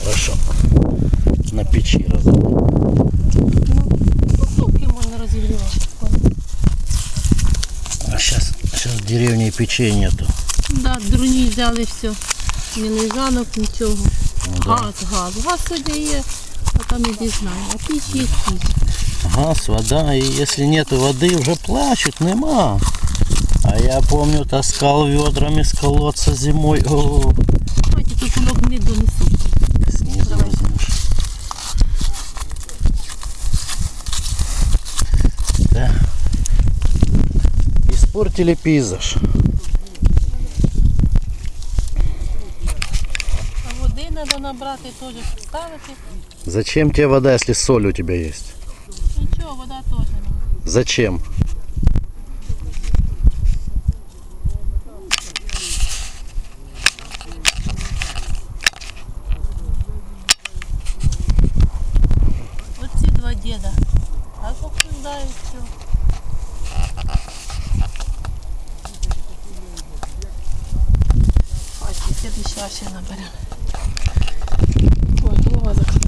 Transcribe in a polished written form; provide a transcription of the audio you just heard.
Хорошо. На печи разогреть. Ну, руки можно разогревать. А сейчас в деревне печей нету. Да, дурні взяли все. Ні лежанок, нічого. Ну, да. Газ. Газ сьогодні є, а там іди знаю. А піч є піч. Газ, вода, и если нету воды, уже плачут, нема. А я помню, таскал ведрами с колодца зимой. О, Давайте тут кульок не донесуть. снизу Давай. возьмешь. Да. Испортили пейзаж. А води треба набрати, теж поставити. Зачем тебе вода, если соль у тебя есть? Нічого, вода теж треба. Зачем? Оці два діда. Так обсуждають все. Ось, в следующий раз ще наберемо. Ой, голова закрутила.